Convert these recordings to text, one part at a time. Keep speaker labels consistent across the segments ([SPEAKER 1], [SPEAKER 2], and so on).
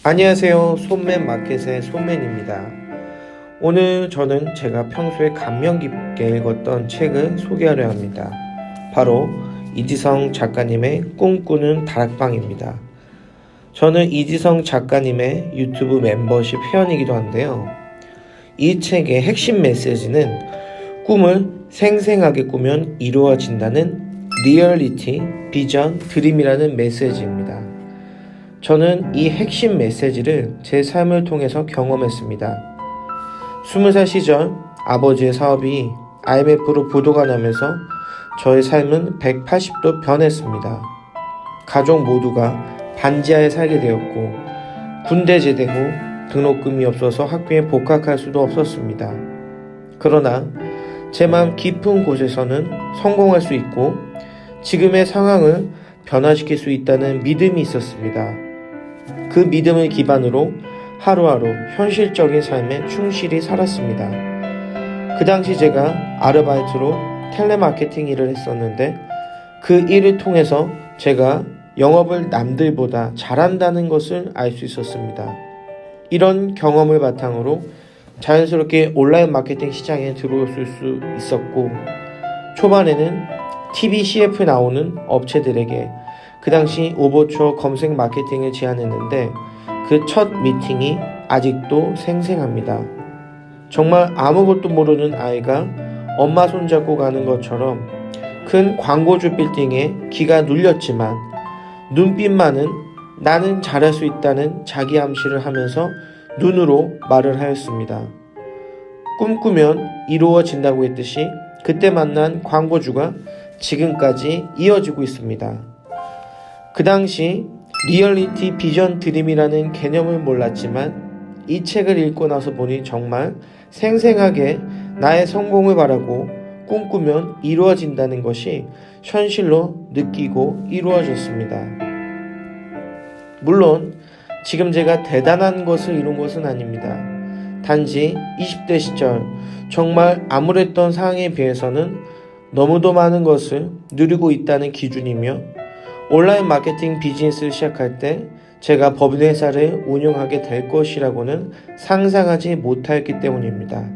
[SPEAKER 1] 안녕하세요. 손맨 마켓의 손맨입니다. 오늘 저는 제가 평소에 감명 깊게 읽었던 책을 소개하려 합니다. 바로 이지성 작가님의 꿈꾸는 다락방입니다. 저는 이지성 작가님의 유튜브 멤버십 회원이기도 한데요. 이 책의 핵심 메시지는 꿈을 생생하게 꾸면 이루어진다는 리얼리티, 비전, 드림이라는 메시지입니다. 저는 이 핵심 메시지를 제 삶을 통해서 경험했습니다. 20살 시절 아버지의 사업이 IMF로 부도가 나면서 저의 삶은 180도 변했습니다. 가족 모두가 반지하에 살게 되었고 군대 제대 후 등록금이 없어서 학교에 복학할 수도 없었습니다. 그러나 제 마음 깊은 곳에서는 성공할 수 있고 지금의 상황을 변화시킬 수 있다는 믿음이 있었습니다. 그 믿음을 기반으로 하루하루 현실적인 삶에 충실히 살았습니다. 그 당시 제가 아르바이트로 텔레마케팅 일을 했었는데 그 일을 통해서 제가 영업을 남들보다 잘한다는 것을 알 수 있었습니다. 이런 경험을 바탕으로 자연스럽게 온라인 마케팅 시장에 들어올 수 있었고 초반에는 TV CF 나오는 업체들에게 그 당시 오버추어 검색 마케팅을 제안했는데 그 첫 미팅이 아직도 생생합니다. 정말 아무것도 모르는 아이가 엄마 손잡고 가는 것처럼 큰 광고주 빌딩에 기가 눌렸지만 눈빛만은 나는 잘할 수 있다는 자기 암시를 하면서 눈으로 말을 하였습니다. 꿈꾸면 이루어진다고 했듯이 그때 만난 광고주가 지금까지 이어지고 있습니다. 그 당시 리얼리티 비전 드림이라는 개념을 몰랐지만 이 책을 읽고 나서 보니 정말 생생하게 나의 성공을 바라고 꿈꾸면 이루어진다는 것이 현실로 느끼고 이루어졌습니다. 물론 지금 제가 대단한 것을 이룬 것은 아닙니다. 단지 20대 시절 정말 암울했던 상황에 비해서는 너무도 많은 것을 누리고 있다는 기준이며 온라인 마케팅 비즈니스를 시작할 때 제가 법인회사를 운영하게 될 것이라고는 상상하지 못하였기 때문입니다.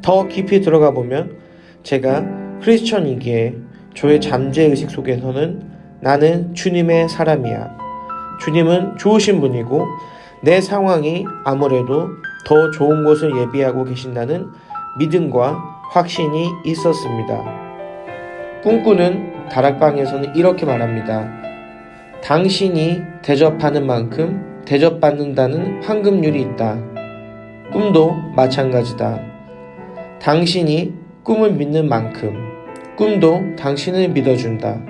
[SPEAKER 1] 더 깊이 들어가 보면 제가 크리스천이기에 저의 잠재의식 속에서는 나는 주님의 사람이야. 주님은 좋으신 분이고 내 상황이 아무래도 더 좋은 곳을 예비하고 계신다는 믿음과 확신이 있었습니다. 꿈꾸는 다락방에서는 이렇게 말합니다. 당신이 대접하는 만큼 대접받는다는 황금률이 있다. 꿈도 마찬가지다. 당신이 꿈을 믿는 만큼 꿈도 당신을 믿어준다.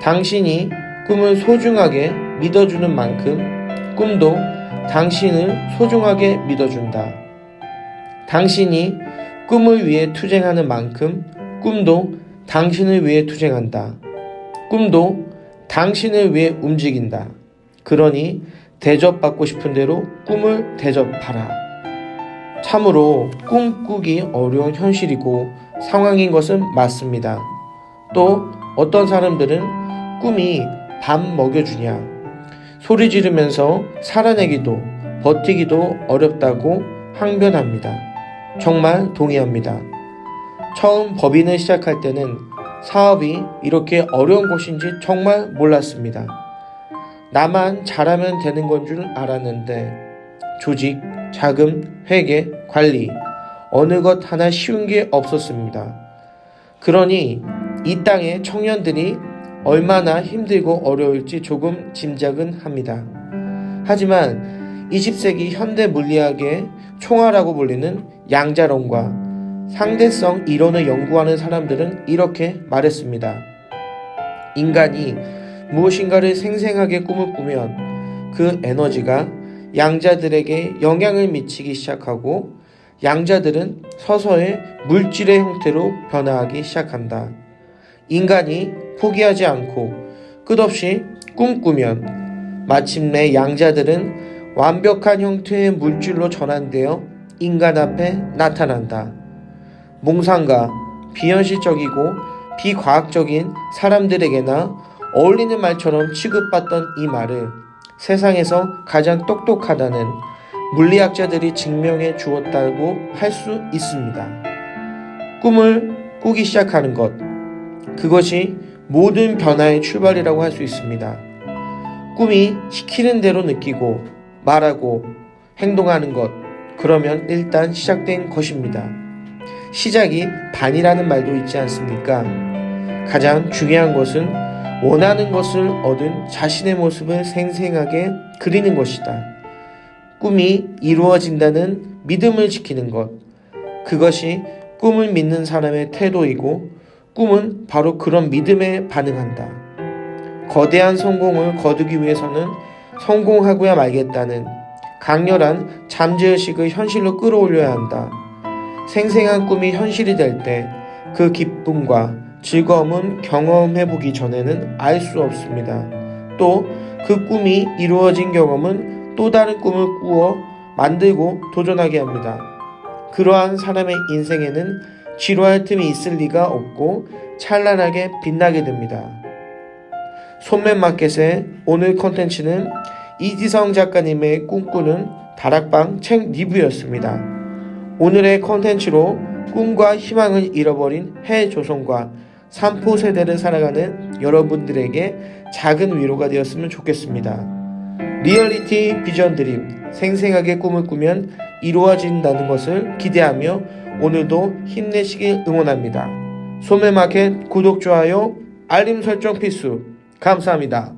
[SPEAKER 1] 당신이 꿈을 소중하게 믿어주는 만큼 꿈도 당신을 소중하게 믿어준다. 당신이 꿈을 위해 투쟁하는 만큼 꿈도 당신을 위해 투쟁한다. 꿈도 당신을 위해 움직인다. 그러니 대접받고 싶은 대로 꿈을 대접하라. 참으로 꿈꾸기 어려운 현실이고 상황인 것은 맞습니다. 또 어떤 사람들은 꿈이 밥 먹여주냐, 소리 지르면서 살아내기도 버티기도 어렵다고 항변합니다. 정말 동의합니다. 처음 법인을 시작할 때는 사업이 이렇게 어려운 것인지 정말 몰랐습니다. 나만 잘하면 되는 건 줄 알았는데 조직, 자금, 회계, 관리 어느 것 하나 쉬운 게 없었습니다. 그러니 이 땅의 청년들이 얼마나 힘들고 어려울지 조금 짐작은 합니다. 하지만 20세기 현대 물리학의 총알이라고 불리는 양자론과 상대성 이론을 연구하는 사람들은 이렇게 말했습니다. 인간이 무엇인가를 생생하게 꿈을 꾸면 그 에너지가 양자들에게 영향을 미치기 시작하고 양자들은 서서히 물질의 형태로 변화하기 시작한다. 인간이 포기하지 않고 끝없이 꿈꾸면 마침내 양자들은 완벽한 형태의 물질로 전환되어 인간 앞에 나타난다. 몽상가, 비현실적이고 비과학적인 사람들에게나 어울리는 말처럼 취급받던 이 말을 세상에서 가장 똑똑하다는 물리학자들이 증명해 주었다고 할 수 있습니다. 꿈을 꾸기 시작하는 것, 그것이 모든 변화의 출발이라고 할 수 있습니다. 꿈이 시키는 대로 느끼고 말하고 행동하는 것, 그러면 일단 시작된 것입니다. 시작이 반이라는 말도 있지 않습니까? 가장 중요한 것은 원하는 것을 얻은 자신의 모습을 생생하게 그리는 것이다. 꿈이 이루어진다는 믿음을 지키는 것, 그것이 꿈을 믿는 사람의 태도이고 꿈은 바로 그런 믿음에 반응한다. 거대한 성공을 거두기 위해서는 성공하고야 말겠다는 강렬한 잠재의식을 현실로 끌어올려야 한다. 생생한 꿈이 현실이 될 때 그 기쁨과 즐거움은 경험해보기 전에는 알 수 없습니다. 또 그 꿈이 이루어진 경험은 또 다른 꿈을 꾸어 만들고 도전하게 합니다. 그러한 사람의 인생에는 지루할 틈이 있을 리가 없고 찬란하게 빛나게 됩니다. 손맨마켓의 오늘 컨텐츠는 이지성 작가님의 꿈꾸는 다락방 책 리뷰였습니다. 오늘의 컨텐츠로 꿈과 희망을 잃어버린 해조선과 삼포 세대를 살아가는 여러분들에게 작은 위로가 되었으면 좋겠습니다. 리얼리티 비전 드림, 생생하게 꿈을 꾸면 이루어진다는 것을 기대하며 오늘도 힘내시길 응원합니다. 소매마켓 구독, 좋아요, 알림 설정 필수. 감사합니다.